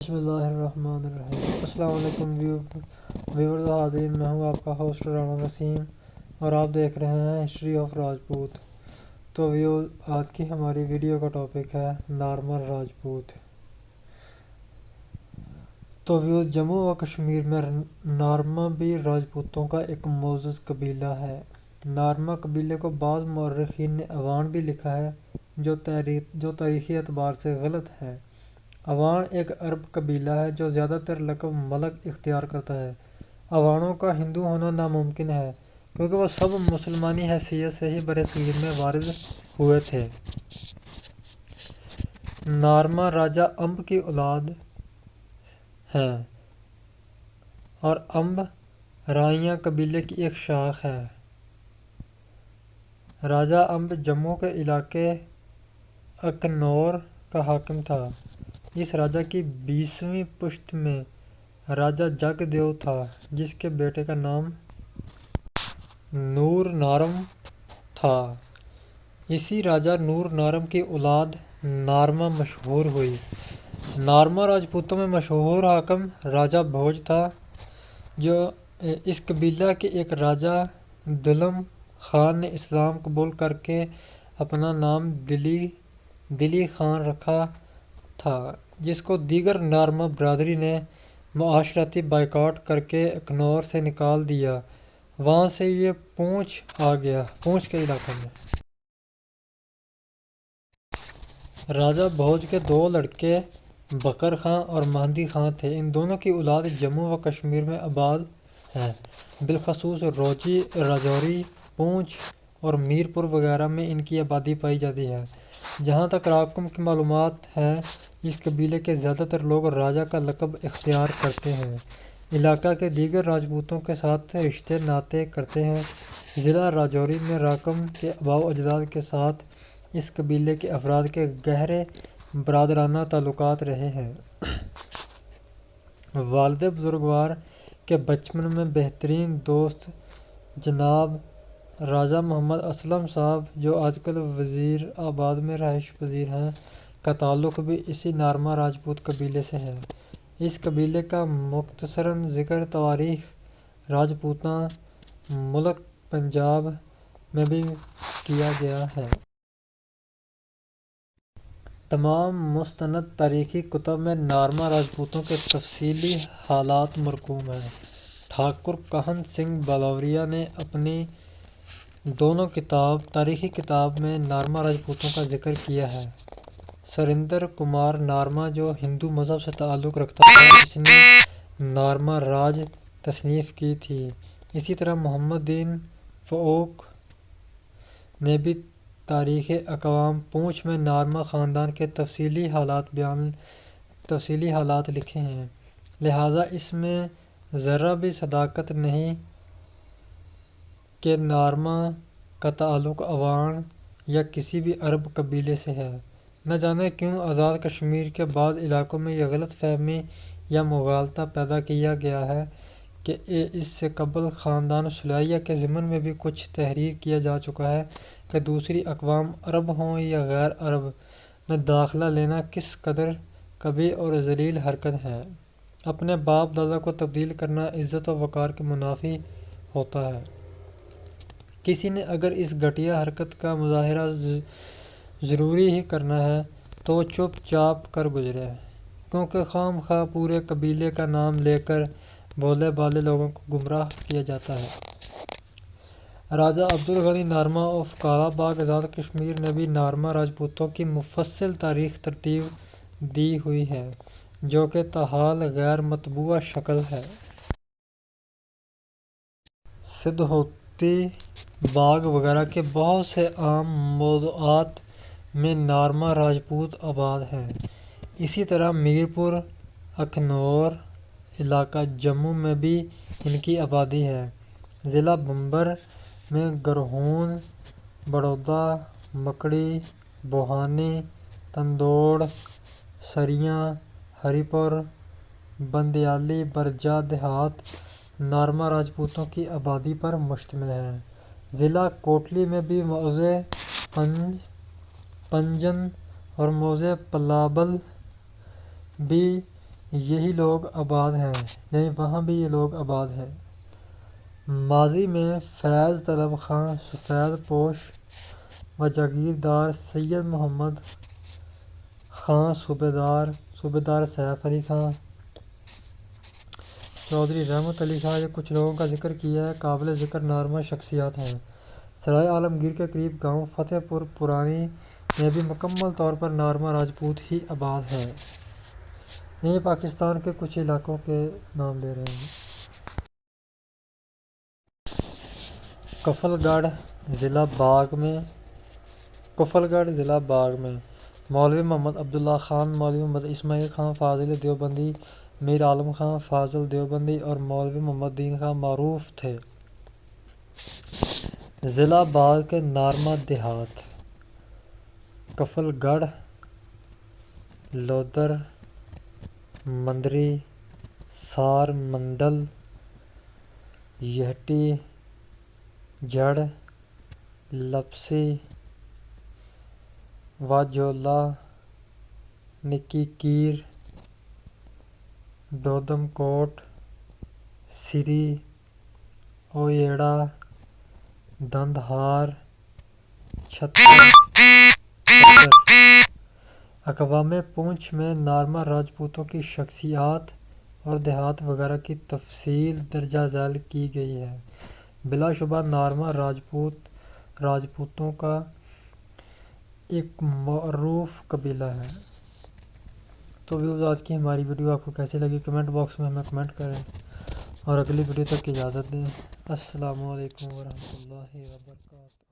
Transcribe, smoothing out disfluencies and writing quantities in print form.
بسم اللہ الرحمن الرحیم۔ السلام علیکم ویورز حاضرین، میں ہوں آپ کا ہوسٹ رانا وسیم اور آپ دیکھ رہے ہیں ہسٹری آف راجپوت۔ تو آج کی ہماری ویڈیو کا ٹاپک ہے نارمل راجپوت۔ تو جموں و کشمیر میں نارما بھی راجپوتوں کا ایک معزز قبیلہ ہے۔ نارما قبیلے کو بعض مورخین نے اوان بھی لکھا ہے، جو تاریخی اعتبار سے غلط ہے۔ اوان ایک عرب قبیلہ ہے جو زیادہ تر لقب ملک اختیار کرتا ہے۔ اوانوں کا ہندو ہونا ناممکن ہے کیونکہ وہ سب مسلمانی حیثیت سے ہی برصغیر میں وارد ہوئے تھے۔ نارما راجہ امب کی اولاد ہیں اور امب رائیاں قبیلے کی ایک شاخ ہے۔ راجہ امب جموں کے علاقے اکنور کا حاکم تھا۔ اس راجہ کی 20ویں پشت میں راجہ جگ دیو تھا، جس کے بیٹے کا نام نور نارم تھا۔ اسی راجہ نور نارم کی اولاد نارما مشہور ہوئی۔ نارما راجپوتوں میں مشہور حاکم راجہ بھوج تھا، جو اس قبیلہ کے ایک راجہ دلم خان نے اسلام قبول کر کے اپنا نام دلی خان رکھا تھا، جس کو دیگر نارما برادری نے معاشرتی بائیکاٹ کر کے اکنور سے نکال دیا۔ وہاں سے یہ پونچھ آ گیا۔ پونچھ کے علاقے میں راجہ بھوج کے 2 لڑکے بکر خاں اور مہندی خاں تھے۔ ان دونوں کی اولاد جموں و کشمیر میں آباد ہے، بالخصوص روچی، راجوری، پونچھ اور میر پور وغیرہ میں ان کی آبادی پائی جاتی ہے۔ جہاں تک راکم کی معلومات ہے، اس قبیلے کے زیادہ تر لوگ راجہ کا لقب اختیار کرتے ہیں۔ علاقہ کے دیگر راجپوتوں کے ساتھ رشتے ناطے کرتے ہیں۔ ضلع راجوری میں راکم کے آباء و اجداد کے ساتھ اس قبیلے کے افراد کے گہرے برادرانہ تعلقات رہے ہیں۔ والد بزرگوار کے بچپن میں بہترین دوست جناب راجہ محمد اسلم صاحب، جو آج کل وزیر آباد میں رہائش پذیر ہیں، کا تعلق بھی اسی نارما راجپوت قبیلے سے ہے۔ اس قبیلے کا مختصراً ذکر تواریخ راجپوتاں ملک پنجاب میں بھی کیا گیا ہے۔ تمام مستند تاریخی کتب میں نارما راجپوتوں کے تفصیلی حالات مرقوم ہیں۔ ٹھاکر کہن سنگھ بلاوریا نے اپنی دونوں تاریخی کتاب میں نارما راجپوتوں کا ذکر کیا ہے۔ سریندر کمار نارما، جو ہندو مذہب سے تعلق رکھتا تھا، اس نے نارما راج تصنیف کی تھی۔ اسی طرح محمد دین فؤاد نے بھی تاریخ اقوام پونچھ میں نارما خاندان کے تفصیلی حالات لکھے ہیں، لہٰذا اس میں ذرہ بھی صداقت نہیں کہ نارما کا تعلق اوان یا کسی بھی عرب قبیلے سے ہے۔ نہ جانے کیوں آزاد کشمیر کے بعض علاقوں میں یہ غلط فہمی یا مغالطہ پیدا کیا گیا ہے کہ اس سے قبل خاندان سلیہ کے ضمن میں بھی کچھ تحریر کیا جا چکا ہے کہ دوسری اقوام عرب ہوں یا غیر عرب میں داخلہ لینا کس قدر قبیح اور ذلیل حرکت ہے۔ اپنے باپ دادا کو تبدیل کرنا عزت و وقار کے منافی ہوتا ہے۔ کسی نے اگر اس گھٹیا حرکت کا مظاہرہ ضروری ہی کرنا ہے تو وہ چپ چاپ کر گزرے، کیونکہ خواہ مخواہ پورے قبیلے کا نام لے کر بھولے بھالے لوگوں کو گمراہ کیا جاتا ہے۔ راجہ عبدالغنی نارما آف کالا باغ آزاد کشمیر نے بھی نارما راجپوتوں کی مفصل تاریخ ترتیب دی ہوئی ہے، جو کہ تاحال غیر مطبوع شکل ہے۔ سدھوتی باغ وغیرہ کے بہت سے عام موضوعات میں نارما راجپوت آباد ہیں۔ اسی طرح میر پور، اکنور علاقہ جموں میں بھی ان کی آبادی ہے۔ ضلع بھنبر میں گرہون، بڑودہ، مکڑی، بوہانی، تندوڑ، سریاں، ہری پور، بندیالی برجہ دیہات نارما راجپوتوں کی آبادی پر مشتمل ہیں۔ ضلع کوٹلی میں بھی موضع پنجن اور موضع پلابل بھی یہی لوگ آباد ہیں، یعنی وہاں بھی یہ لوگ آباد ہیں۔ ماضی میں فیض طلب خاں، سفید پوش و جاگیردار سید محمد خاں، صوبیدار سیف علی خاں، چودھری رحمت علی خاں، یہ کچھ لوگوں کا ذکر کیا ہے۔ قابل ذکر نارمر شخصیات ہیں۔ سرائے عالمگیر کے قریب گاؤں فتح پور پرانی میں بھی مکمل طور پر نارمر راجپوت ہی آباد ہیں۔ یہ پاکستان کے کچھ علاقوں کے نام لے رہے ہیں۔ کفل گڑھ ضلع باغ میں مولوی محمد عبداللہ خان، مولوی محمد اسماعیل خان فاضل دیوبندی، میر عالم خان فاضل دیوبندی اور مولوی محمد دین خان معروف تھے۔ ضلع باغ کے نارما دیہات: کفل گڑھ، لودر، مندری، سار منڈل، یہٹی، جڑ، لپسی، واجھولا، نکی کیر، دودم کوٹ، سری، اویڑا، دندہار، چھتر۔ اقوام پونچھ میں نارمر راجپوتوں کی شخصیات اور دیہات وغیرہ کی تفصیل درجہ ذیل کی گئی ہے۔ بلا شبہ نارمر راجپوتوں کا ایک معروف قبیلہ ہے۔ تو ویوز، آج کی ہماری ویڈیو آپ کو کیسی لگی کمنٹ باکس میں ہمیں کمنٹ کریں اور اگلی ویڈیو تک اجازت دیں۔ السلام علیکم ورحمۃ اللہ وبرکاتہ۔